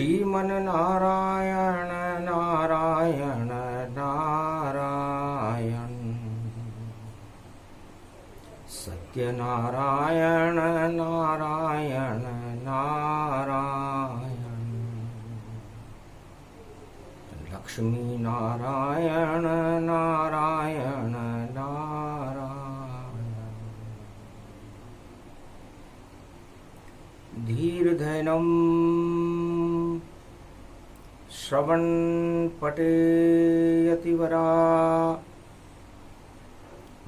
श्रीमन नारायण नारायण नारायण सत्यनारायण नारायण नारायण लक्ष्मी नारायण नारायण नारायण धीर्धैनम श्रवण पठेयतिवरा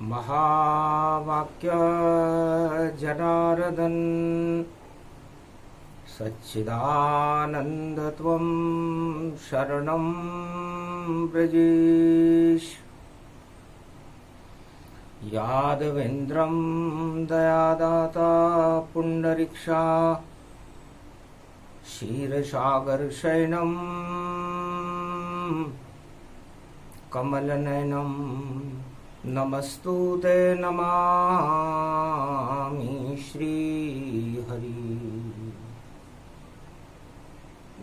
महावाक्य जनार्दन सच्चिदानन्दत्वं शरणं व्रजेश यादवेन्द्रं दयादाता पुण्डरीक्षा क्षीरसागरशयनं कमलनयनं नमस्तुते नमामि श्रीहरि।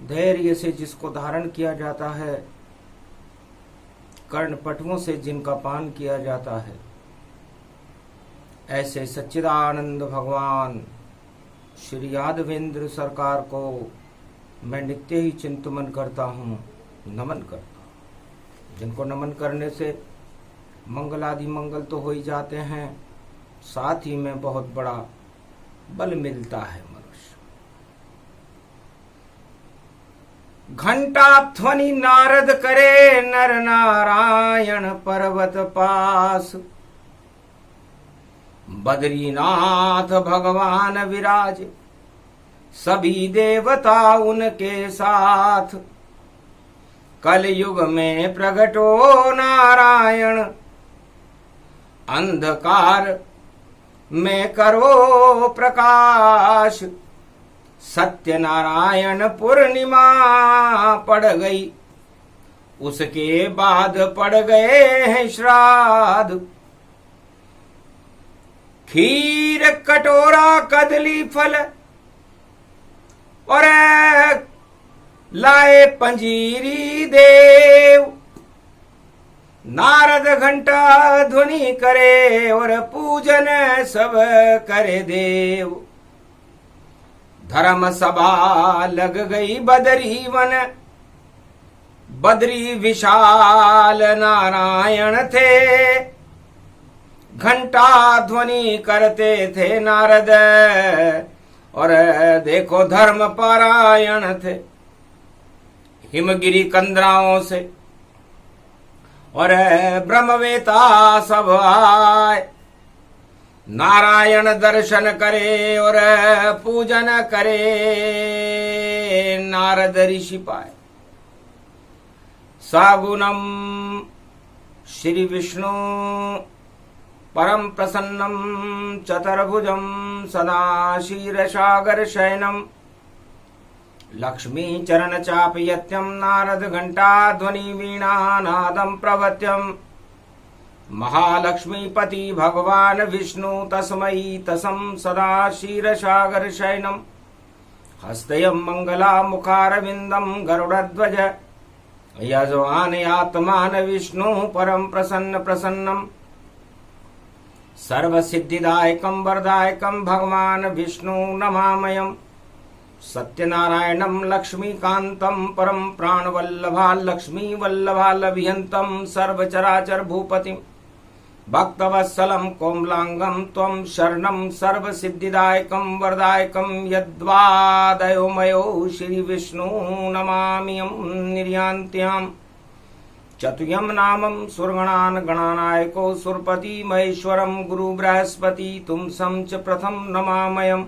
धैर्य से जिसको धारण किया जाता है, कर्णपटुओं से जिनका पान किया जाता है, ऐसे सच्चिदानंद भगवान श्री यादवेंद्र सरकार को मैं नित्य ही चिंतन करता हूँ, नमन करता हूँ। जिनको नमन करने से मंगल आदि मंगल तो हो ही जाते हैं, साथ ही में बहुत बड़ा बल मिलता है मनुष्य। घंटा ध्वनि नारद करे नर नारायण पर्वत पास, बद्रीनाथ भगवान विराज सभी देवता उनके साथ। कलयुग में प्रगटो नारायण अंधकार में करो प्रकाश। सत्यनारायण पूर्णिमा पड़ गई, उसके बाद पड़ गए हैं श्राद्ध। खीर कटोरा कदली फल और लाए पंजीरी देव। नारद घंटा ध्वनि करे और पूजन सब करे देव। धर्म सभा लग गई बदरी वन, बदरी विशाल नारायण थे। घंटा ध्वनि करते थे नारद और देखो धर्म पारायण थे। हिमगिरी कंदराओं से और ब्रह्मवेता सब आए, नारायण दर्शन करे और पूजन करे नारद ऋषि पाए। सागुनम श्री विष्णु परम प्रसन्नं चतुर्भुजं सदा क्षीरसागर शयनं लक्ष्मी चरण चापयत्यं नारद घंटा ध्वनि वीणानादं प्रवत्यं। महालक्ष्मीपति भगवान विष्णु तस्मै तसं सदा क्षीरसागर शयनं। हस्तयं मंगला मुखारविन्दं गरुडध्वज यजमान आत्मान विष्णु परम प्रसन्न प्रसन्नम्। सर्वसिद्धिदायकं वरदायकं भगवान विष्णु नमामयम्। सत्यनारायणं लक्ष्मीकान्तं परम प्राणवल्लभा लक्ष्मी वल्लभालभियन्तं सर्वचराचर भूपतिं। भक्तवत्सलं कोमलांगं त्वं शरणं सर्वसिद्धिदायकं वरदायकं। यद्वादयो मयो श्री विष्णु नमाम्यहं निर्यान्त्याम्। चतुयम नामं सुरगणान गणानायको सुरपति महेश्वरम गुरु बृहस्पति तुम च प्रथम नमामयम्।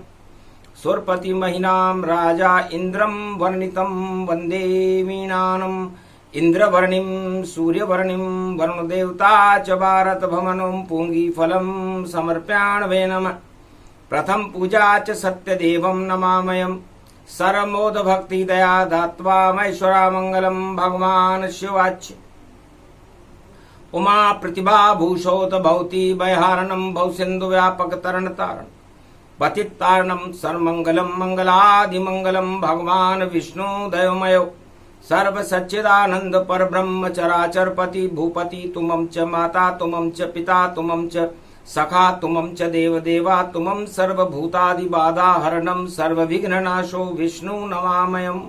सुरपति महिनाम राजा इंद्रम वर्णितं वंदे वीणानम्। इंद्रवर्णिं सूर्यवर्णिं वरुणदेवता च भारत भवनं पूंगी फलं समर्प्याण्वे नमः। प्रथम पूजा च सत्यदेवं नमामयम्। सर्वमोद भक्ति दया धात्वा महेश्वरा मंगलम भगवान शिवाच्य। उमा प्रतिभा भूषोत भवती भयहारणम भव सिंधु व्यापक तरण तारण। पतितारणम सर्वमंगलम मंगलादिमंगलम भगवान विष्णु दयोमयो सर्व सच्चिदानंद पर ब्रह्म चराचर पति भूपति तुमं च माता तुमं च पिता तुमं च सखा तुमं च देव देवा तुमं सर्वभूतादि बाधा हरणम सर्व विघ्ननाशो विष्णु नमामयम्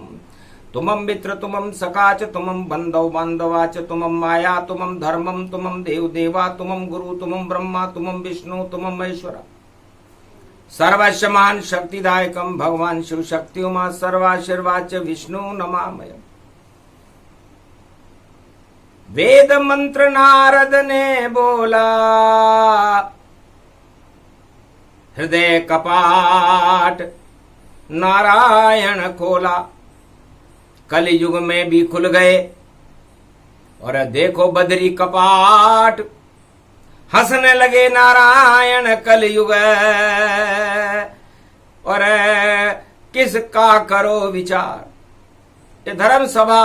तुमं मित्र तुमं सखा च तुमं बंधव बांधवा च तुमं माया तुमं धर्मम तुमं देव देवा तुमं गुरु तुमं ब्रह्मा तुमं विष्णु तुमं महेश्वरा सर्वशमान शक्तिदायकम भगवान शिव शक्ति उमा सर्वाशीर्वाद च विष्णु नमामयम् वेद मंत्र नारद ने बोला हृदय कपाट नारायण खोला कलयुग में भी खुल गए और देखो बदरी कपाट हंसने लगे नारायण कलयुग और किसका करो विचार। ये धर्म सभा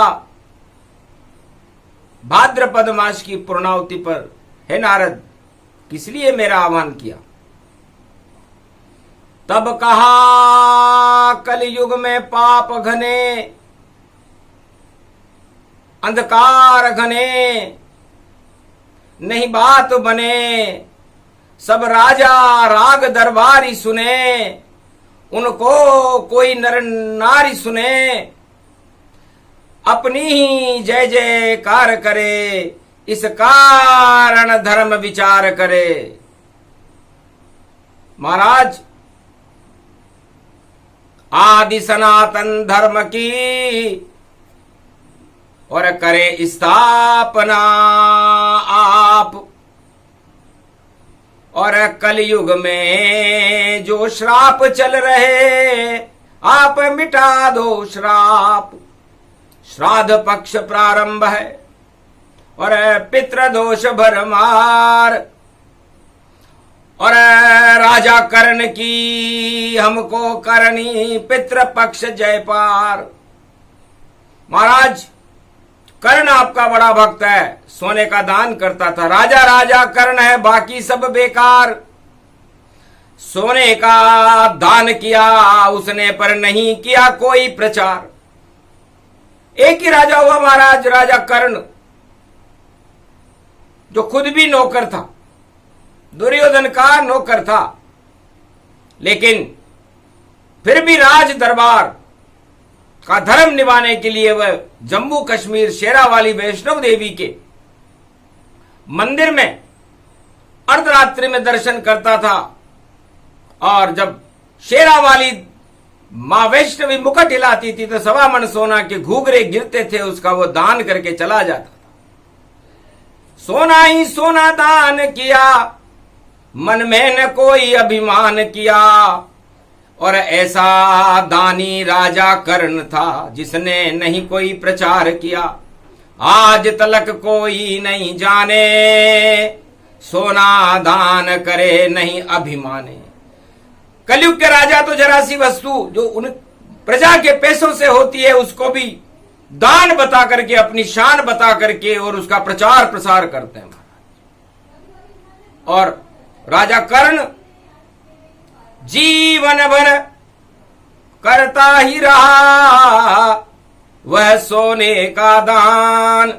भाद्रपद मास की पूर्णावति पर हे नारद किस लिए मेरा आह्वान किया। तब कहा कलयुग में पाप घने अंधकार घने नहीं बात बने सब राजा राग दरबारी सुने उनको कोई नर नारी सुने अपनी ही जय जयकार करे इस कारण धर्म विचार करे। महाराज आदि सनातन धर्म की और करे स्थापना आप और कलयुग में जो श्राप चल रहे आप मिटा दो श्राप। श्राद्ध पक्ष प्रारंभ है और पितृदोष भरमार और राजा कर्ण की हमको करनी पितृपक्ष जय पार। महाराज कर्ण आपका बड़ा भक्त है सोने का दान करता था राजा राजा कर्ण है बाकी सब बेकार। सोने का दान किया उसने पर नहीं किया कोई प्रचार। एक ही राजा हुआ महाराज राजा कर्ण जो खुद भी नौकर था दुर्योधन का नौकर था लेकिन फिर भी राज दरबार का धर्म निभाने के लिए वह जम्मू कश्मीर शेरावाली वैष्णव देवी के मंदिर में अर्धरात्रि में दर्शन करता था और जब शेरावाली मां वैष्णवी मुकुट हिलाती थी तो 1.25 मन सोना के घूघरे गिरते थे उसका वो दान करके चला जाता था। सोना ही सोना दान किया मन में न कोई अभिमान किया और ऐसा दानी राजा कर्ण था जिसने नहीं कोई प्रचार किया। आज तलक कोई नहीं जाने सोना दान करे नहीं अभिमाने। कलयुग के राजा तो जरा सी वस्तु जो उन प्रजा के पैसों से होती है उसको भी दान बता करके अपनी शान बता करके और उसका प्रचार प्रसार करते हैं। और राजा कर्ण जीवन भर करता ही रहा वह सोने का दान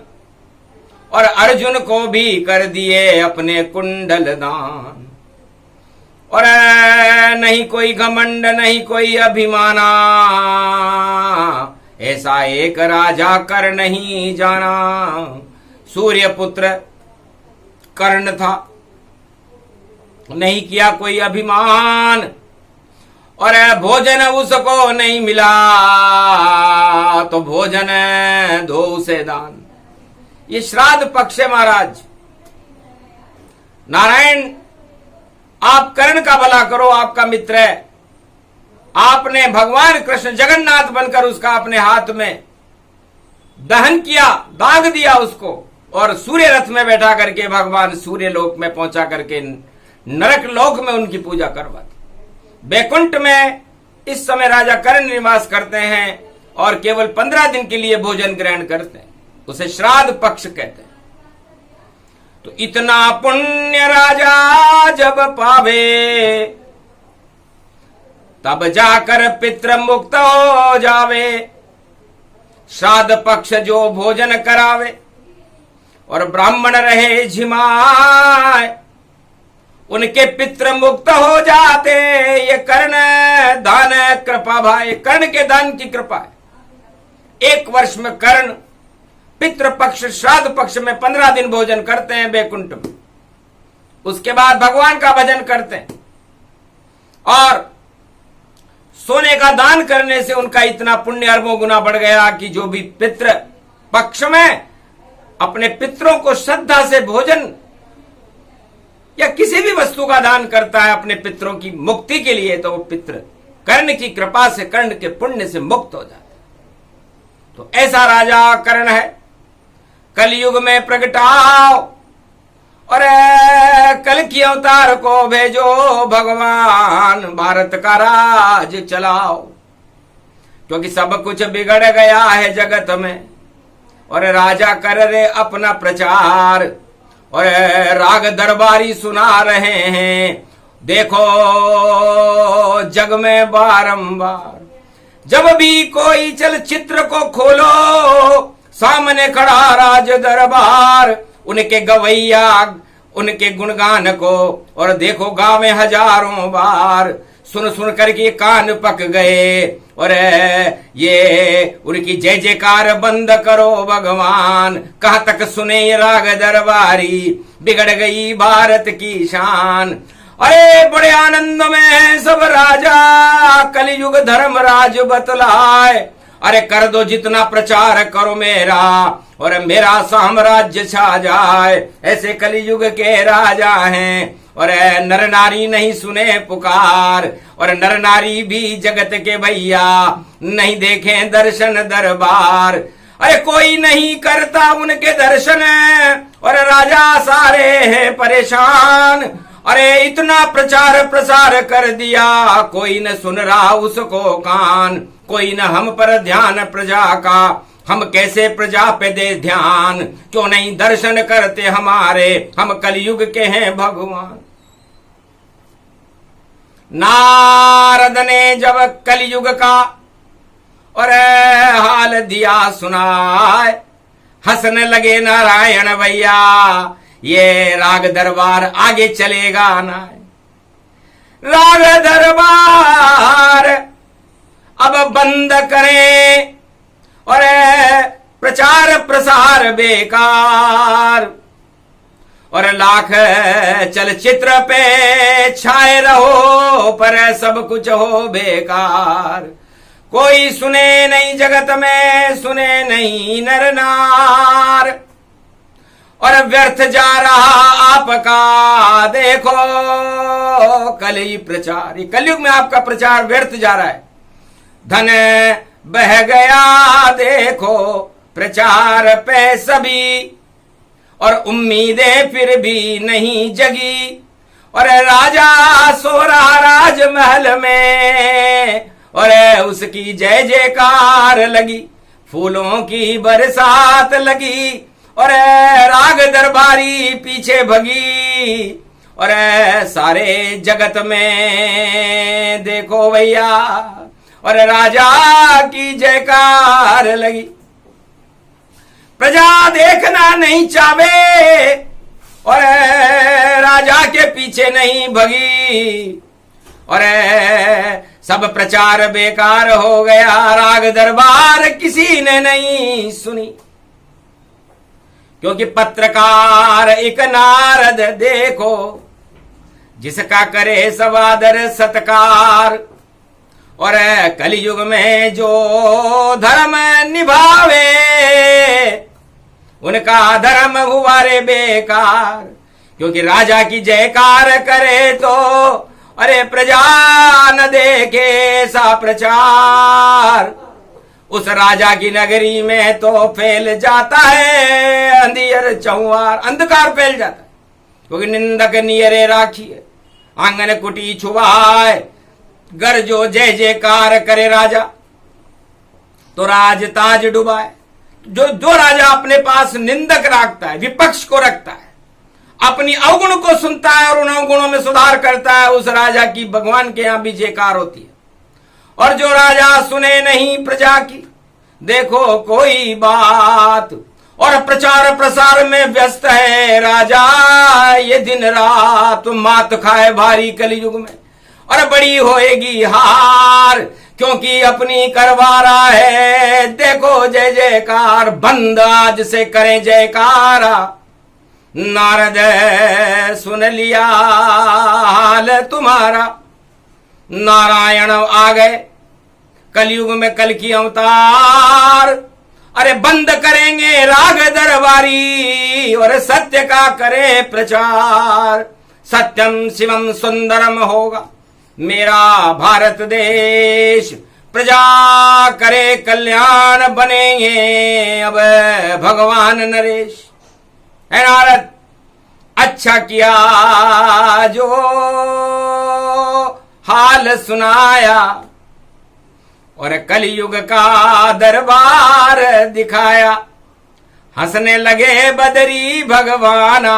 और अर्जुन को भी कर दिए अपने कुंडल दान। और नहीं कोई घमंड नहीं कोई अभिमाना ऐसा एक राजा कर नहीं जाना। सूर्य पुत्र कर्ण था नहीं किया कोई अभिमान और भोजन उसको नहीं मिला तो भोजन दो उसे दान। ये श्राद्ध पक्ष है महाराज। नारायण आप कर्ण का भला करो आपका मित्र है। आपने भगवान कृष्ण जगन्नाथ बनकर उसका अपने हाथ में दहन किया दाग दिया उसको और सूर्य रथ में बैठा करके भगवान सूर्य लोक में पहुंचा करके नरक लोक में उनकी पूजा करवा दी। बैकुंठ में इस समय राजा कर्ण निवास करते हैं और केवल 15 दिन के लिए भोजन ग्रहण करते हैं उसे श्राद्ध पक्ष कहते हैं। तो इतना पुण्य राजा जब पावे तब जाकर पितृ मुक्त हो जावे। श्राद्ध पक्ष जो भोजन करावे और ब्राह्मण रहे झिमाए, उनके पितृ मुक्त हो जाते। ये कर्ण दान कृपा भाई, कर्ण के दान की कृपा है। 1 वर्ष में कर्ण पितृपक्ष श्राद्ध पक्ष में 15 दिन भोजन करते हैं बैकुंठ में। उसके बाद भगवान का भजन करते हैं और सोने का दान करने से उनका इतना पुण्य अरबों गुना बढ़ गया कि जो भी पितृ पक्ष में अपने पितरों को श्रद्धा से भोजन या किसी भी वस्तु का दान करता है अपने पितरों की मुक्ति के लिए, तो वो पितृ कर्ण की कृपा से, कर्ण के पुण्य से मुक्त हो जाते। तो ऐसा राजा कर्ण है। कलयुग में प्रगटाओ और कल की अवतार को भेजो भगवान, भारत का राज चलाओ। क्योंकि सब कुछ बिगड़ गया है जगत में और राजा कर रहे अपना प्रचार और राग दरबारी सुना रहे हैं। देखो जग में बारंबार जब भी कोई चलचित्र को खोलो, सामने खड़ा राज दरबार, उनके गवैया उनके गुणगान को और देखो गावे हजारों बार। सुन सुन करके कान पक गए और ये उनकी जय जयकार बंद करो भगवान। कहाँ तक सुने ये राग दरबारी, बिगड़ गई भारत की शान। अरे बड़े आनंद में सब राजा, कलयुग धर्म राज बतलाए। अरे कर दो जितना प्रचार करो मेरा और मेरा साम्राज्य छा जाए। ऐसे कलयुग के राजा हैं और नर नारी नहीं सुने पुकार और नर नारी भी जगत के भैया नहीं देखें दर्शन दरबार। अरे कोई नहीं करता उनके दर्शन और राजा सारे हैं परेशान। अरे इतना प्रचार प्रसार कर दिया, कोई न सुन रहा उसको कान। कोई न हम पर ध्यान प्रजा का, हम कैसे प्रजा पे दे ध्यान। क्यों नहीं दर्शन करते हमारे, हम कलयुग के हैं भगवान। नारद ने जब कलयुग का और हाल दिया सुनाए, हंसने लगे नारायण भैया, ये राग दरबार आगे चलेगा ना। राग दरबार अब बंद करें और प्रचार प्रसार बेकार और लाख चलचित्र पे छाए रहो पर सब कुछ हो बेकार। कोई सुने नहीं जगत में, सुने नहीं नर नार और व्यर्थ जा रहा आपका देखो कलयुग प्रचार। ये कलयुग में आपका प्रचार व्यर्थ जा रहा है। धन बह गया देखो प्रचार पे सभी और उम्मीदें फिर भी नहीं जगी और राजा सो रहा राजमहल में और उसकी जय जयकार लगी, फूलों की बरसात लगी और राग दरबारी पीछे भगी और सारे जगत में देखो भैया और राजा की जयकार लगी। प्रजा देखना नहीं चाहे और राजा के पीछे नहीं भगी और सब प्रचार बेकार हो गया। राग दरबार किसी ने नहीं सुनी क्योंकि पत्रकार एक नारद देखो जिसका करे सब आदर सत्कार और कलयुग में जो धर्म निभावे उनका धर्म हुआ रे बेकार। क्योंकि राजा की जयकार करे तो अरे प्रजा न देखे सा प्रचार। उस राजा की नगरी में तो फैल जाता है अंधियर चौहार, अंधकार फैल जाता है। क्योंकि निंदक नियरे राखिए आंगन कुटी छुआए, घर जो जय जयकार करे राजा तो राज ताज डुबाए। जो राजा अपने पास निंदक रखता है, विपक्ष को रखता है, अपनी अवगुण को सुनता है और उन अवगुणों में सुधार करता है, उस राजा की भगवान के यहां भी जयकार होती है। और जो राजा सुने नहीं प्रजा की देखो कोई बात, और प्रचार प्रसार में व्यस्त है राजा ये दिन रात, मात खाए भारी कलयुग में और बड़ी होएगी हार, क्योंकि अपनी करवा रहा है देखो जय जयकार, बंद आज से करें जयकारा। नारद सुन लिया हाल तुम्हारा, नारायण आ गए कलयुग में कल की अवतार, अरे बंद करेंगे राग दरबारी और सत्य का करे प्रचार। सत्यम शिवम सुंदरम होगा मेरा भारत देश, प्रजा करे कल्याण बनेंगे अब भगवान नरेश। है नारद, अच्छा किया जो हाल सुनाया और कलयुग का दरबार दिखाया। हंसने लगे बदरी भगवाना,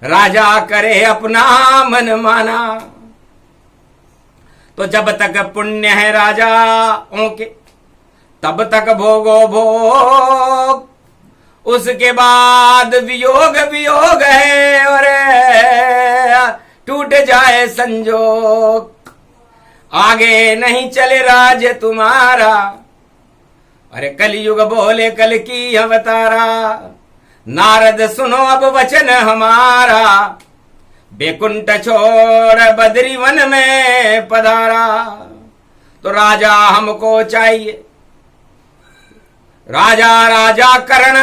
राजा करे अपना मन माना। तो जब तक पुण्य है राजाओं के तब तक भोगो भोग, उसके बाद वियोग वियोग है और टूट जाए संजोग, आगे नहीं चले राज तुम्हारा। अरे कलयुग बोले कल की अवतारा, नारद सुनो अब वचन हमारा, बेकुंठ छोड़ बद्री वन में पधारा। तो राजा हमको चाहिए, राजा राजा करण,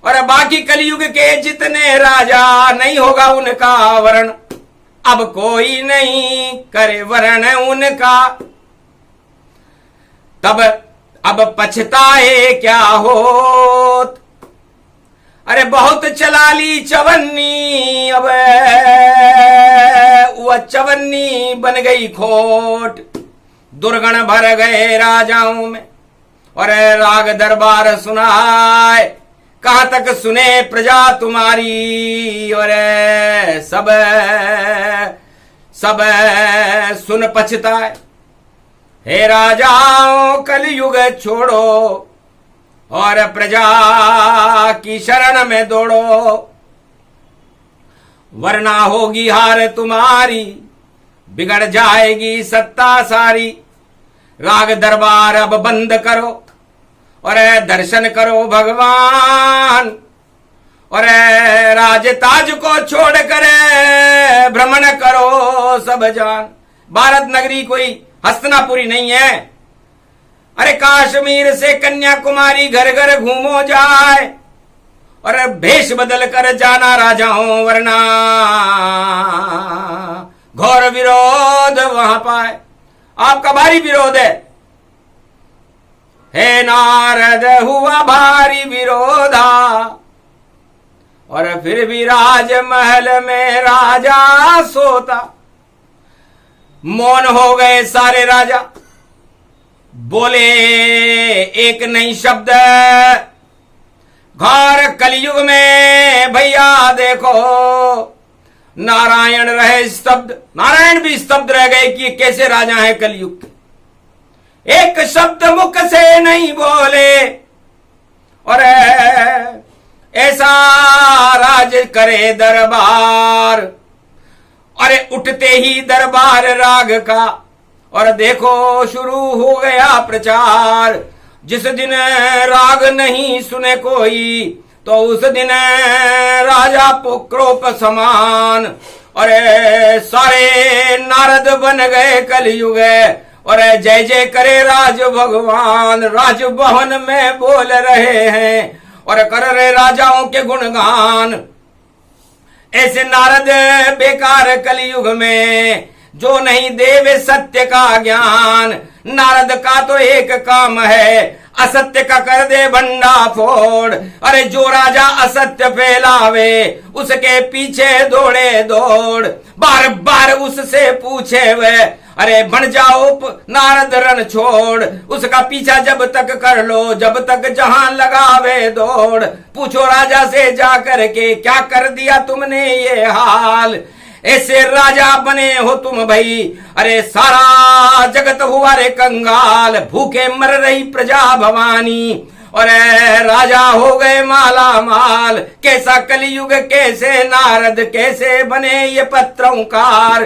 और बाकी कलयुग के जितने राजा नहीं होगा उनका वरण, अब कोई नहीं करे वरण उनका। तब अब पछताए क्या होत, अरे बहुत चला ली चवन्नी, अब वह चवन्नी बन गई खोट। दुर्गण भर गए राजाओं में और राग दरबार सुनाए, कहां तक सुने प्रजा तुम्हारी, और सब सब सुन पछताए। हे राजाओं कलयुग छोड़ो और प्रजा की शरण में दौड़ो, वरना होगी हार तुम्हारी, बिगड़ जाएगी सत्ता सारी। राग दरबार अब बंद करो और दर्शन करो भगवान, और राजताज को छोड़कर भ्रमण करो सब जान। भारत नगरी कोई हस्तनापुरी नहीं है, अरे कश्मीर से कन्याकुमारी घर घर घूमो जाए, और भेष बदल कर जाना राजाओं, वरना घोर विरोध वहां पाए। आपका भारी विरोध है, हे नारद हुआ भारी विरोधा, और फिर भी राजमहल में राजा सोता। मौन हो गए सारे राजा, बोले एक नहीं शब्द। घोर कलयुग में भैया देखो नारायण रहे स्तब्ध, नारायण भी स्तब्ध रह गए कि कैसे राजा है कलयुग के। एक शब्द मुख से नहीं बोले, और ऐसा राज करे दरबार। अरे उठते ही दरबार राग का, और देखो शुरू हो गया प्रचार। जिस दिन राग नहीं सुने कोई, तो उस दिन राजा पुक्रोप समान। और सारे नारद बन गए कलयुग, और जय जय करे राज भगवान। राज भवन में बोल रहे हैं और कर रहे राजाओं के गुणगान। ऐसे नारद बेकार कलयुग में जो नहीं देवे सत्य का ज्ञान। नारद का तो एक काम है, असत्य का कर दे भंडा फोड़। अरे जो राजा असत्य फैलावे उसके पीछे दौड़े दौड़। बार बार उससे पूछे वे, अरे बन जाओ नारद रण छोड़। उसका पीछा जब तक कर लो, जब तक जहां लगावे दौड़। पूछो राजा से जा कर के, क्या कर दिया तुमने ये हाल। ऐसे राजा बने हो तुम भाई। अरे सारा जगत हुआ रे कंगाल, भूखे मर रही प्रजा भवानी। और राजा हो गए माला माल, कैसा कलयुग कैसे नारद, कैसे बने ये पत्रोंकार।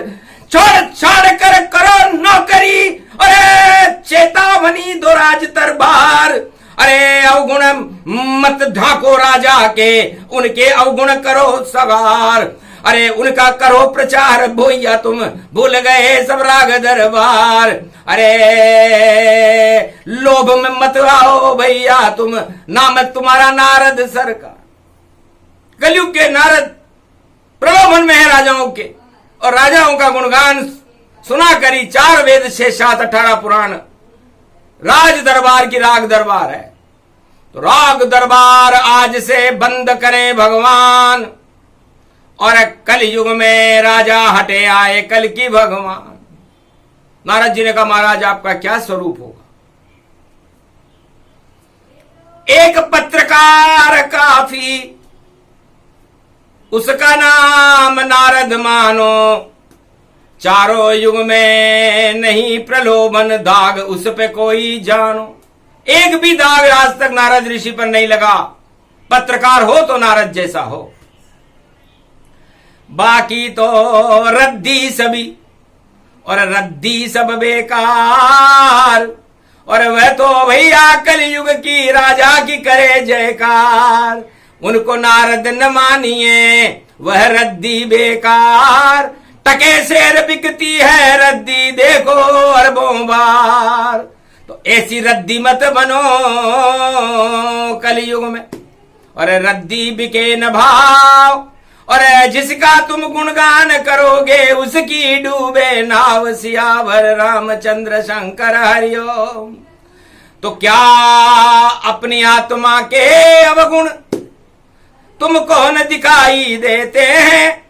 छोड़ छाड़ कर करो नौकरी, अरे चेतावनी दो राज दरबार। अरे अवगुण मत ढाको राजा के, उनके अवगुण करो सवार। अरे उनका करो प्रचार भोइया, तुम भूल गए सब राग दरबार। अरे लोभ में मत आओ भैया तुम, नाम तुम्हारा नारद सरकार। कलयुग के नारद प्रलोभन में है राजाओं के, और राजाओं का गुणगान सुना करी। 4 वेद 6 7 18 पुराण, राज दरबार की राग दरबार है। तो राग दरबार आज से बंद करें भगवान, और कलयुग में राजा हटे आए कल की भगवान। नारद जी ने कहा महाराज आपका क्या स्वरूप होगा। एक पत्रकार काफी, उसका नाम नारद मानो। चारों युग में नहीं प्रलोभन दाग उस पे कोई जानो। एक भी दाग आज तक नारद ऋषि पर नहीं लगा। पत्रकार हो तो नारद जैसा हो, बाकी तो रद्दी सभी, और रद्दी सब बेकार। और वह तो भैया कलयुग की राजा की करे जयकार। उनको नारद न मानिए, वह रद्दी बेकार। टके शेर बिकती है रद्दी, देखो अरबों बार। तो ऐसी रद्दी मत बनो कलयुग में, और रद्दी बिके न भाव। और जिसका तुम गुणगान करोगे, उसकी डूबे नाव। सियावर रामचंद्र शंकर हरिओम। तो क्या अपनी आत्मा के अवगुण तुमको न दिखाई देते हैं,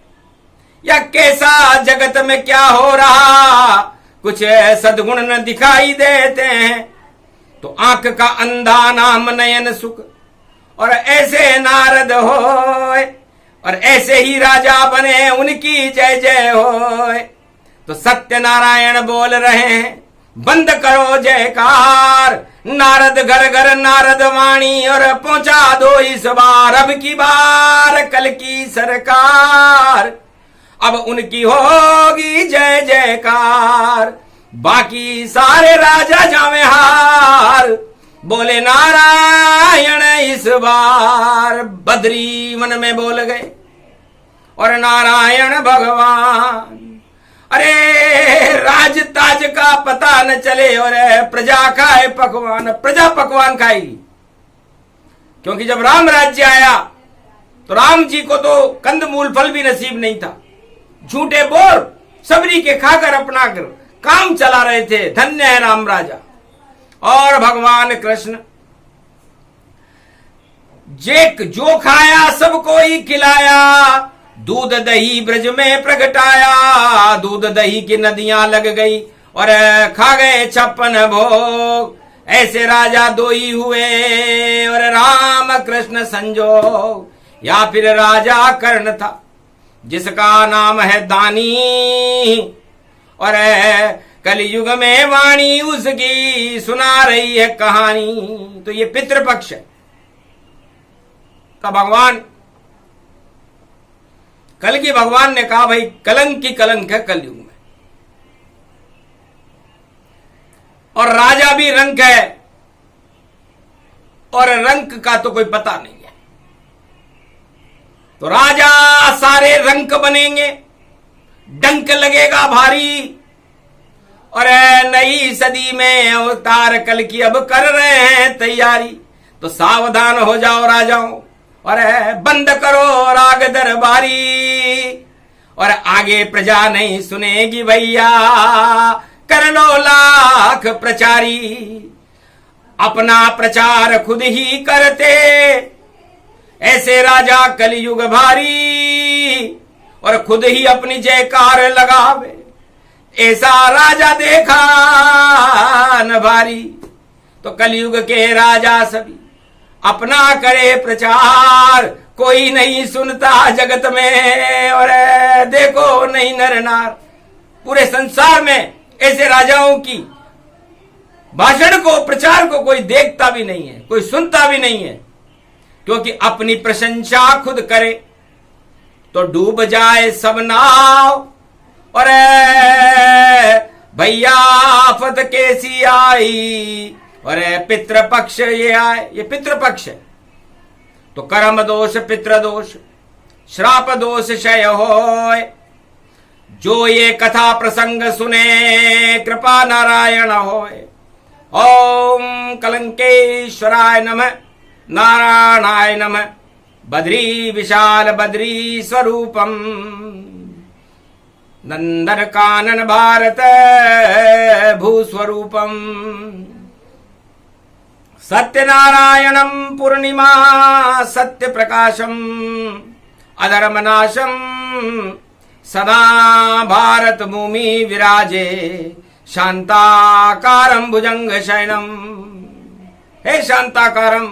या कैसा जगत में क्या हो रहा कुछ सद्गुण न दिखाई देते हैं। तो आंख का अंधा नाम नयन सुख, और ऐसे नारद होए, और ऐसे ही राजा बने उनकी जय जय होए। तो सत्यनारायण बोल रहे हैं, बंद करो जयकार। नारद घर घर नारद वाणी, और पहुंचा दो इस बार अब की बार कल की सरकार। अब उनकी होगी जय जयकार, बाकी सारे राजा जावे हार। बोले नारायण इस बार, बद्री वन में बोल गए और नारायण भगवान। अरे राज ताज का पता न चले, और प्रजा खाए पकवान। प्रजा पकवान खाएगी, क्योंकि जब राम राज्य आया तो राम जी को तो कंद मूल फल भी नसीब नहीं था। झूठे बोल सबरी के खाकर अपना कर काम चला रहे थे। धन्य है राम राजा। और भगवान कृष्ण जो खाया सबको ही खिलाया, दूध दही ब्रज में प्रगटाया। दूध दही की नदियां लग गई, और खा गए 56 भोग। ऐसे राजा 2 ही हुए, और राम कृष्ण संजोग। या फिर राजा कर्ण था, जिसका नाम है दानी, और कलयुग में वाणी उसकी सुना रही है कहानी। तो ये पितृपक्ष है का भगवान कल की भगवान ने कहा भाई कलंक की कलंक है कलयुग में, और राजा भी रंक है, और रंक का तो कोई पता नहीं है। तो राजा सारे रंक बनेंगे, डंक लगेगा भारी। और नई सदी में अवतार कल की अब कर रहे हैं तैयारी। तो सावधान हो जाओ राजाओं, और बंद करो राग दरबारी। और आगे प्रजा नहीं सुनेगी भैया, कर लो लाख प्रचारी। अपना प्रचार खुद ही करते ऐसे राजा कलयुग भारी, और खुद ही अपनी जयकार लगावे ऐसा राजा देखा न भारी। तो कलयुग के राजा सभी अपना करे प्रचार, कोई नहीं सुनता जगत में, और देखो नहीं नर नार। पूरे संसार में ऐसे राजाओं की भाषण को, प्रचार को कोई देखता भी नहीं है, कोई सुनता भी नहीं है, क्योंकि अपनी प्रशंसा खुद करे तो डूब जाए सब नाव। और भैया आफत कैसी आई, और पितृपक्ष ये आए, ये पितृपक्ष है तो कर्म दोष पितृ दोष श्राप दोष क्षय होय। जो ये कथा प्रसंग सुने कृपा नारायण होय। ओम कलंकेश्वराय नमः, नारायणाय नमः। बद्री विशाल बद्री स्वरूपम, नंदन कानन भारत भूस्वरूपम। सत्यनारायणं पूर्णिमा सत्य प्रकाशम, अधर्मनाशम सदा भारत भूमि विराजे। शांताकारं भुजंग शयनम, हे शांताकारम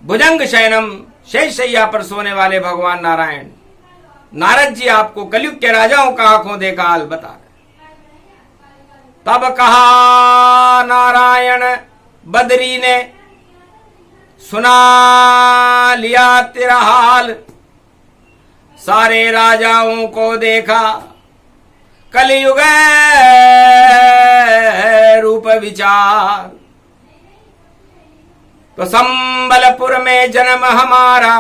भुजंग शयनम, शेषशैया पर सोने वाले भगवान नारायण। नारद जी आपको कलयुग के राजाओं का आंखों देखा हाल बता रहे। तब कहा नारायण बदरी ने, सुना लिया तेरा हाल। सारे राजाओं को देखा कलयुग रूप विचार। तो संबलपुर में जन्म हमारा,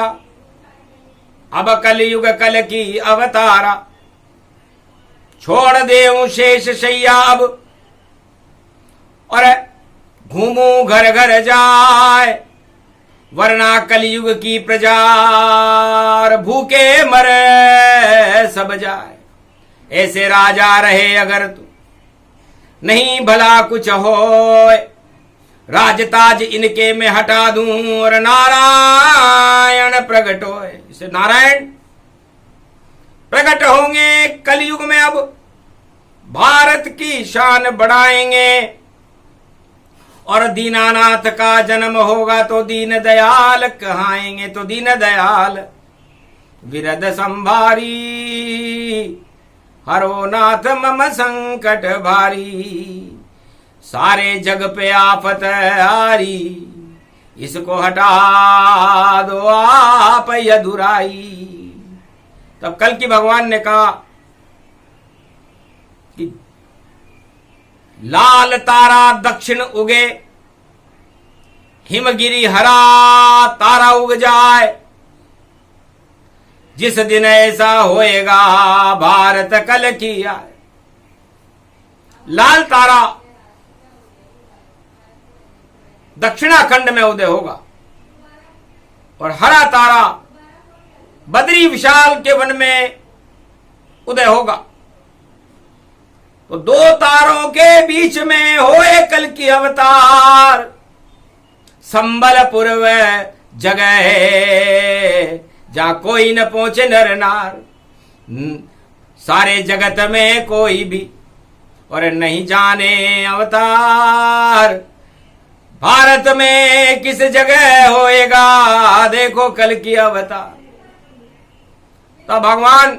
अब कलयुग कल की अवतारा। छोड़ देऊं शेष शैया अब, और घूमू घर घर जाए, वरना कलयुग की प्रजा भूखे मरे सब जाए। ऐसे राजा रहे अगर तू, नहीं भला कुछ होए। राजताज इनके में हटा दूं, और नारायण प्रकट होए। इसे नारायण प्रकट होंगे कलयुग में, अब भारत की शान बढ़ाएंगे। और दीनानाथ का जन्म होगा तो दीन दयाल कहाएंगे। तो दीन दयाल विरद संभारी, हरो नाथ मम संकट भारी। सारे जग पे आफत आरी, इसको हटा दो आप यदुराई। तब कल की भगवान ने कहा कि लाल तारा दक्षिण उगे, हिमगिरी हरा तारा उग जाए। जिस दिन ऐसा होएगा भारत कल की आए। लाल तारा दक्षिणाखंड में उदय होगा, और हरा तारा बद्री विशाल के वन में उदय होगा। तो दो तारों के बीच में होए कल की अवतार। संबलपुर वह जगह है जहां कोई न पहुंचे नर नार। सारे जगत में कोई भी और नहीं जाने अवतार। भारत में किस जगह होएगा देखो कल की अवतार। तो भगवान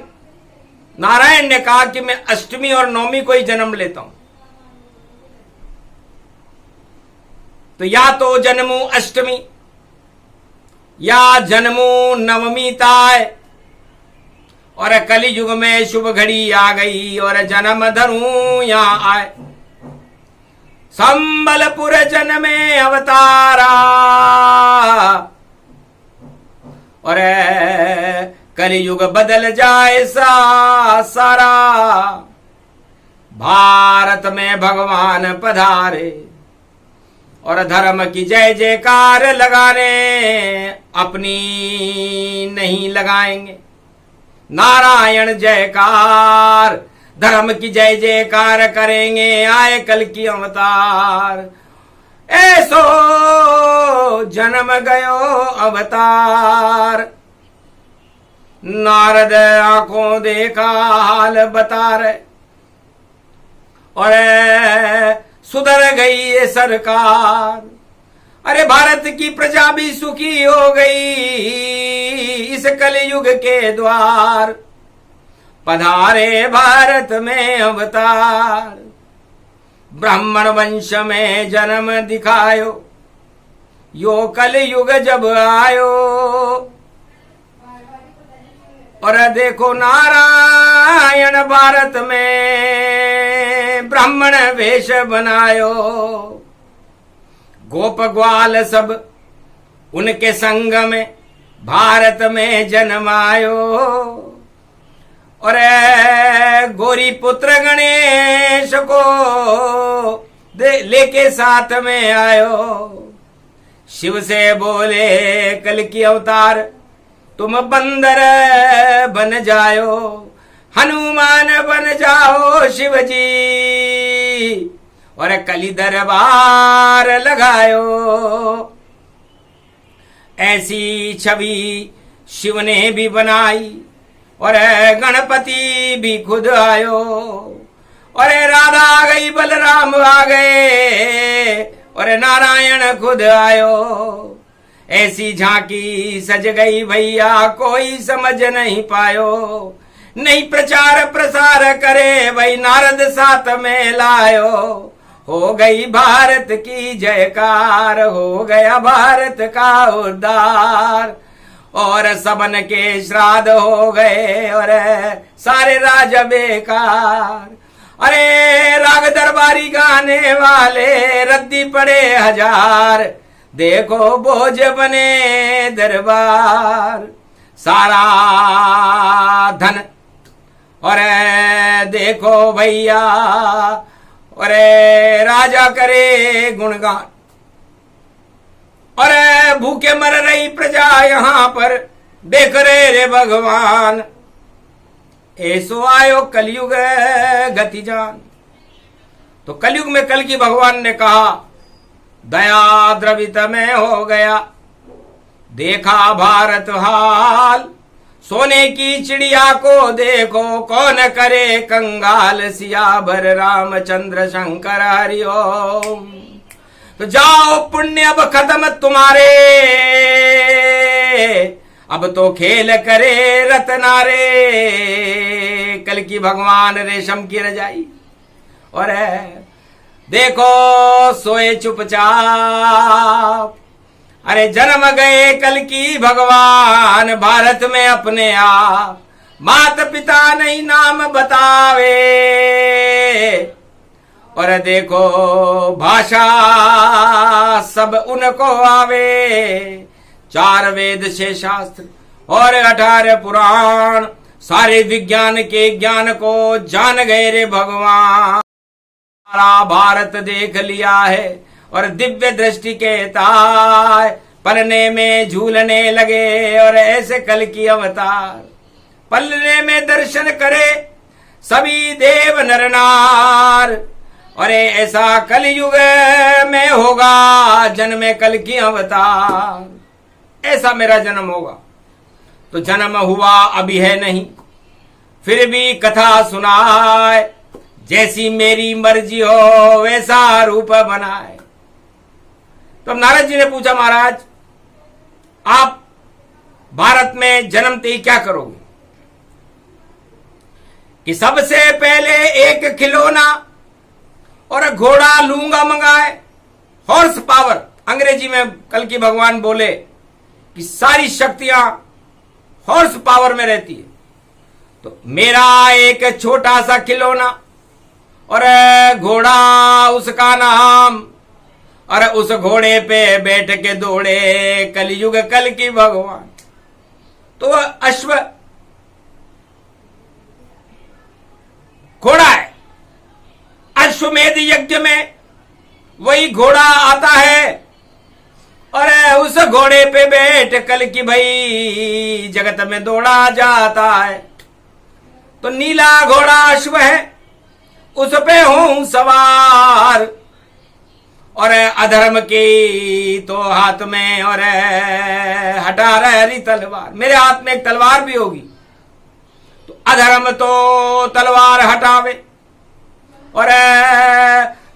नारायण ने कहा कि मैं अष्टमी और नवमी को ही जन्म लेता हूं। तो या तो जन्मू अष्टमी या जन्मू नवमी ताय, और कली युग में शुभ घड़ी आ गई और जन्म धरू यहां आए। संबलपुर जन्मे अवतारा, और कलयुग बदल जाए सारा। भारत में भगवान पधारे और धर्म की जय जयकार लगाने अपनी नहीं लगाएंगे। नारायण जयकार, धर्म की जय जयकार करेंगे। आए कल की अवतार, ऐसो जन्म गयो अवतार। नारद आंखों देखा हाल बता रहे, और सुधर गई ये सरकार। अरे भारत की प्रजा भी सुखी हो गई, इस कलयुग के द्वार, पधारे भारत में अवतार। ब्राह्मण वंश में जन्म दिखायो, यो कलयुग जब आयो। और देखो नारायण भारत में ब्राह्मण वेश बनायो। गोप ग्वाल सब उनके संग में भारत में जन्मायो। और गौरी पुत्र गणेश को लेके साथ में आयो। शिव से बोले कल की अवतार, तुम बंदर बन जाओ, हनुमान बन जाओ शिव जी, और कली दरबार लगायो। ऐसी छवि शिव ने भी बनाई, और गणपति भी खुद आयो। और राधा आ गई, बलराम आ गए, और नारायण खुद आयो। ऐसी झांकी सज गई भैया, कोई समझ नहीं पायो। नहीं प्रचार प्रसार करे, वही नारद साथ में लायो। हो गई भारत की जयकार, हो गया भारत का उद्धार। और सबन के श्राद्ध हो गए, और सारे राज बेकार। अरे राग दरबारी गाने वाले रद्दी पड़े हजार, देखो बोझ बने दरबार। सारा धन और देखो भैया, और राजा करे गुणगान। और भूखे मर रही प्रजा यहां पर, देख रे भगवान। ऐसो आयो कलयुग गति जान। तो कलयुग में कल की भगवान ने कहा, दया द्रवित में हो गया, देखा भारत हाल। सोने की चिड़िया को देखो, कौन करे कंगाल। सियावर रामचंद्र शंकर हरिओम। तो जाओ पुण्य अब खत्म तुम्हारे, अब तो खेल करे रतनारे। कल की भगवान रेशम की रजाई, और देखो सोए चुपचाप। अरे जन्म गए कल की भगवान भारत में अपने आप। माता पिता नहीं नाम बतावे, और देखो भाषा सब उनको आवे। 4 वेद 6 शास्त्र और 18 पुराण, सारे विज्ञान के ज्ञान को जान गए रे भगवान। सारा भारत देख लिया है, और दिव्य दृष्टि के ताय पलने में झूलने लगे। और ऐसे कल की अवतार, पलने में दर्शन करे सभी देव नर नार। और ऐसा कलयुग में होगा जन्मे कल की अवतार। ऐसा मेरा जन्म होगा। तो जन्म हुआ अभी है नहीं, फिर भी कथा सुनाए। जैसी मेरी मर्जी हो वैसा रूप बनाए। तो नारद जी ने पूछा, महाराज आप भारत में जन्मते ही क्या करोगे? कि सबसे पहले एक खिलौना और घोड़ा लूंगा मंगाए। हॉर्स पावर, अंग्रेजी में कल की भगवान बोले कि सारी शक्तियां हॉर्स पावर में रहती है। तो मेरा एक छोटा सा खिलौना और घोड़ा उसका नाम, और उस घोड़े पे बैठ के दौड़े कलयुग कल की भगवान। तो अश्व घोड़ा है। अश्वमेध यज्ञ में वही घोड़ा आता है, और उस घोड़े पे बैठ कल की भाई जगत में दौड़ा जाता है। तो नीला घोड़ा अश्व है, उस पे हूं सवार। और अधर्म की तो हाथ में और हटा रही तलवार। मेरे हाथ में एक तलवार भी होगी। तो अधर्म तो तलवार हटावे, और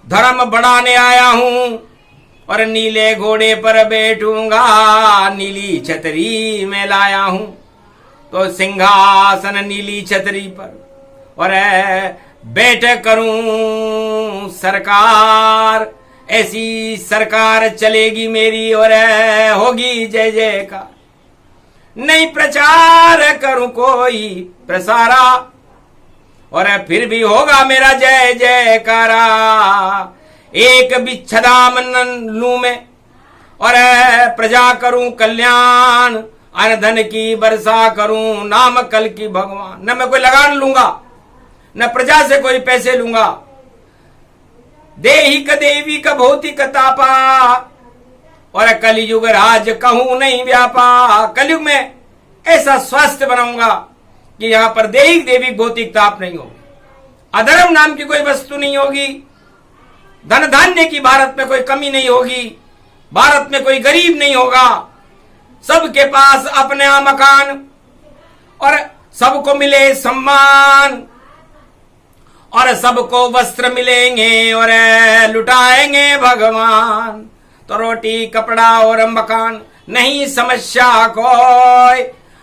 धर्म बढ़ाने आया हूं। और नीले घोड़े पर बैठूंगा, नीली छतरी में लाया हूं। तो सिंहासन नीली छतरी पर और बैठ करूं सरकार, ऐसी सरकार चलेगी मेरी और होगी जय जयकार। नहीं प्रचार करूं कोई प्रसारा और फिर भी होगा मेरा जय जयकारा। एक बिच्छदाम लूं मैं और प्रजा करूं कल्याण, अन्न धन की वर्षा करूं नाम कल की भगवान। न मैं कोई लगान लूंगा न प्रजा से कोई पैसे लूंगा। देहिक देविक भौतिक तापा और कलयुग राज कहूं नहीं व्यापा। कलयुग में ऐसा स्वास्थ्य बनाऊंगा कि यहां पर देहिक देविक भौतिक ताप नहीं होगी, अधर्म नाम की कोई वस्तु नहीं होगी, धन धान्य की भारत में कोई कमी नहीं होगी, भारत में कोई गरीब नहीं होगा, सबके पास अपने मकान और सबको मिले सम्मान और सबको वस्त्र मिलेंगे और लुटाएंगे भगवान। तो रोटी कपड़ा और मकान नहीं समस्या कोई,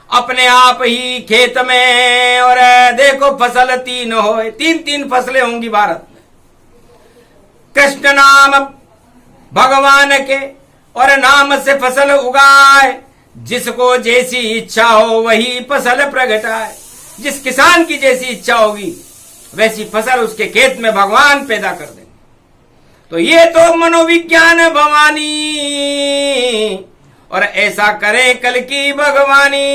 अपने आप ही खेत में और देखो फसल तीन होए, तीन तीन फसलें होंगी भारत में। कृष्ण नाम भगवान के और नाम से फसल उगाए, जिसको जैसी इच्छा हो वही फसल प्रगटाए। जिस किसान की जैसी इच्छा होगी वैसी फसल उसके खेत में भगवान पैदा कर देंगे। तो ये तो मनोविज्ञान भवानी और ऐसा करे कल की भगवानी।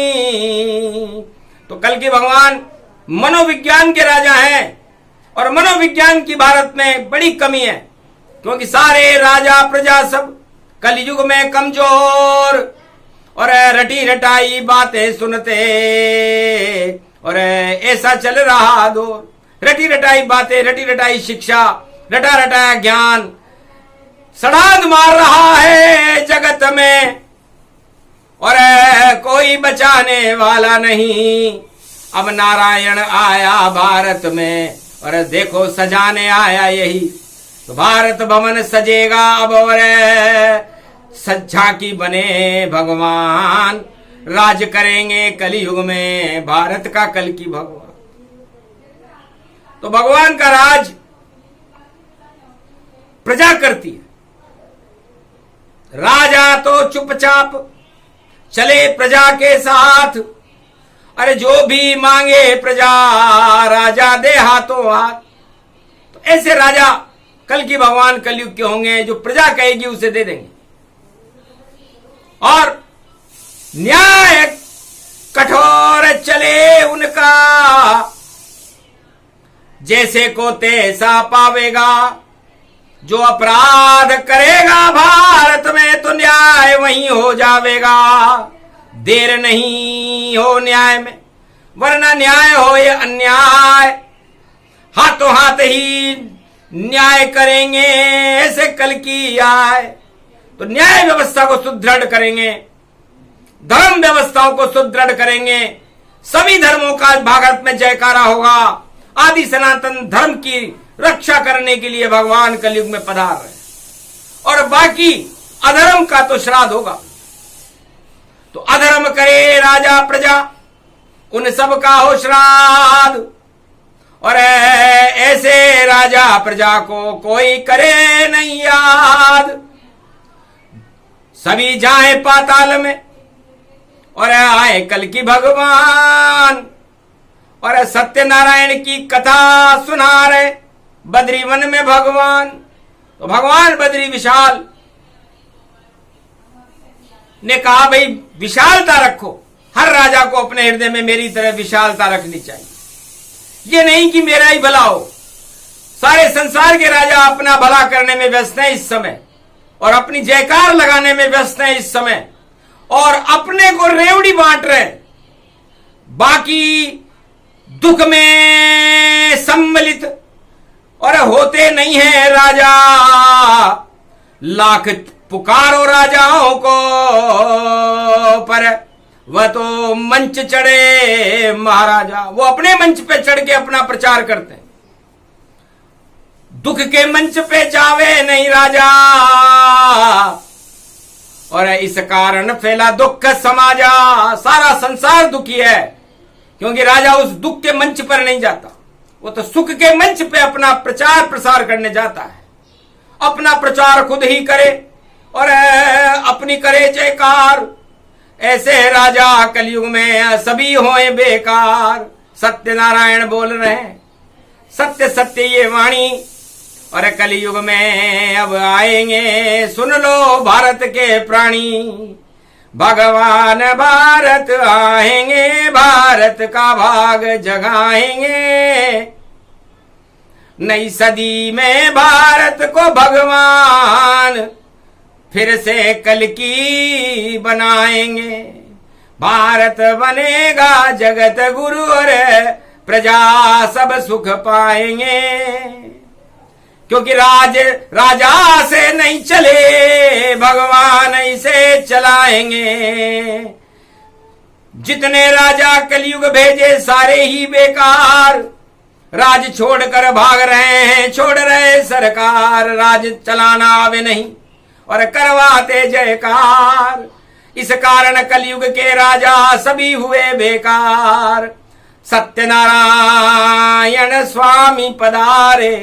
तो कल की भगवान मनोविज्ञान के राजा हैं और मनोविज्ञान की भारत में बड़ी कमी है, क्योंकि सारे राजा प्रजा सब कलयुग में कमजोर और रटी रटाई बातें सुनते और ऐसा चल रहा दौर। रटी रटाई बातें, रटी रटाई शिक्षा, रटा रटाया ज्ञान सड़ांग मार रहा है जगत में और कोई बचाने वाला नहीं। अब नारायण आया भारत में और देखो सजाने आया यही, तो भारत भवन सजेगा अब और सज्जा की बने भगवान। राज करेंगे कलयुग में भारत का कल की भगवान। तो भगवान का राज प्रजा करती है। राजा तो चुपचाप चले प्रजा के साथ, अरे जो भी मांगे प्रजा राजा दे हाथों हाथ। तो ऐसे राजा कल की भगवान कलयुग के होंगे, जो प्रजा कहेगी उसे दे देंगे। और न्याय कठोर चले उनका, जैसे को तैसा पावेगा। जो अपराध करेगा भारत में तो न्याय वहीं हो जावेगा। देर नहीं हो न्याय में, वरना न्याय हो ये अन्याय। हाथों हाथ ही न्याय करेंगे ऐसे कल की आए। तो न्याय व्यवस्था को सुदृढ़ करेंगे, धर्म व्यवस्थाओं को सुदृढ़ करेंगे। सभी धर्मों का भारत में जयकारा होगा। आदि सनातन धर्म की रक्षा करने के लिए भगवान कलयुग में पधार रहे, और बाकी अधर्म का तो श्राद्ध होगा। तो अधर्म करे राजा प्रजा, उन सब का हो श्राद्ध। और ऐसे राजा प्रजा को कोई करे नहीं याद। सभी जाए पाताल में और आए कल की भगवान। और सत्यनारायण की कथा सुना रहे बद्री वन में भगवान। तो भगवान बद्री विशाल ने कहा, भाई विशालता रखो। हर राजा को अपने हृदय में मेरी तरह विशालता रखनी चाहिए। ये नहीं कि मेरा ही भला हो। सारे संसार के राजा अपना भला करने में व्यस्त हैं इस समय, और अपनी जयकार लगाने में व्यस्त हैं इस समय, और अपने को रेवड़ी बांट रहे। बाकी दुख में सम्मिलित और होते नहीं है राजा। लाख पुकारो राजाओं को, पर वह तो मंच चढ़े महाराजा। वो अपने मंच पे चढ़ के अपना प्रचार करते हैं। दुख के मंच पे जावे नहीं राजा, और इस कारण फैला दुख समाजा। सारा संसार दुखी है, क्योंकि राजा उस दुख के मंच पर नहीं जाता, वो तो सुख के मंच पे अपना प्रचार प्रसार करने जाता है। अपना प्रचार खुद ही करे और अपनी करे जयकार। ऐसे राजा कलयुग में सभी होए बेकार। सत्यनारायण बोल रहे हैं, सत्य सत्य ये वाणी। और कलयुग में अब आएंगे, सुन लो भारत के प्राणी। भगवान भारत आएंगे, भारत का भाग जगाएंगे। नई सदी में भारत को भगवान फिर से कल्कि बनाएंगे। भारत बनेगा जगत गुरु और प्रजा सब सुख पाएंगे। क्योंकि राजा से नहीं चले, भगवान इसे चलाएंगे। जितने राजा कलयुग भेजे सारे ही बेकार। राज छोड़कर भाग रहे हैं, छोड़ रहे सरकार। राज चलाना आवे नहीं और करवाते जयकार। इस कारण कलयुग के राजा सभी हुए बेकार। सत्यनारायण स्वामी पधारे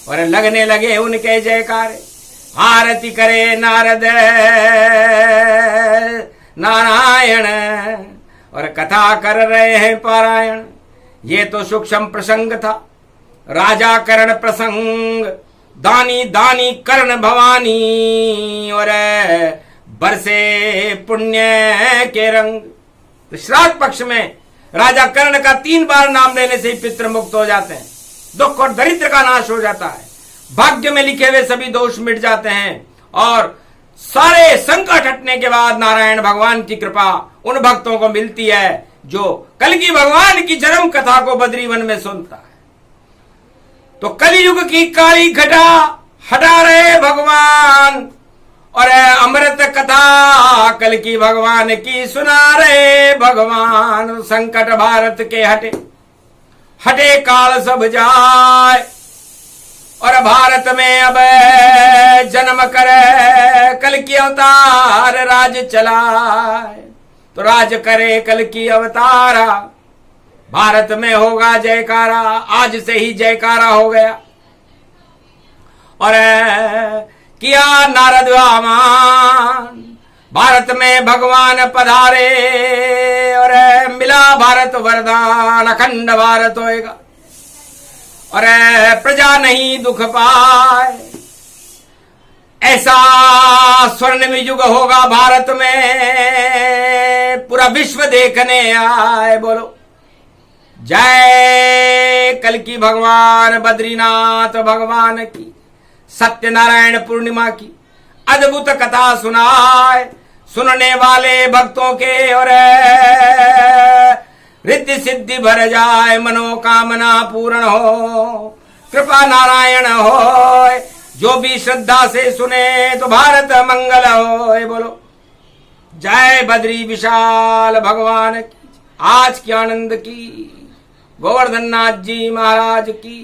और लगने लगे उनके जयकार। आरती करे नारद नारायण और कथा कर रहे हैं पारायण। ये तो सूक्ष्म प्रसंग था, राजा करण प्रसंग। दानी दानी कर्ण भवानी और बरसे पुण्य के रंग। तो श्राद्ध पक्ष में राजा कर्ण का 3 बार नाम लेने से ही पितृ मुक्त हो जाते हैं। दुख और दरिद्र का नाश हो जाता है। भाग्य में लिखे हुए सभी दोष मिट जाते हैं और सारे संकट हटने के बाद नारायण भगवान की कृपा उन भक्तों को मिलती है जो कल्कि भगवान की जन्म कथा को बद्रीवन में सुनता है। तो कलयुग की काली घटा हटा रहे भगवान और अमृत कथा कल्कि भगवान की सुना रहे भगवान। संकट भारत के हटे, हटे काल सब जाए और भारत में अब जन्म करे कल्कि अवतार राज चलाए। तो राज करे कल्कि अवतारा, भारत में होगा जयकारा। आज से ही जयकारा हो गया और किया नारद आमान। भारत में भगवान पधारे और मिला भारत वरदान। अखंड भारत होएगा और प्रजा नहीं दुख पाए। ऐसा स्वर्णिम युग होगा भारत में, पूरा विश्व देखने आए। बोलो जय कल्कि भगवान बद्रीनाथ भगवान की। सत्यनारायण पूर्णिमा की अद्भुत कथा सुनाए, सुनने वाले भक्तों के और रिद्धि सिद्धि भर जाए, मनोकामना पूर्ण हो, कृपा नारायण हो। जो भी श्रद्धा से सुने तो भारत मंगल हो। बोलो जय बद्री विशाल भगवान की। आज की आनंद की, गोवर्धन नाथ जी महाराज की।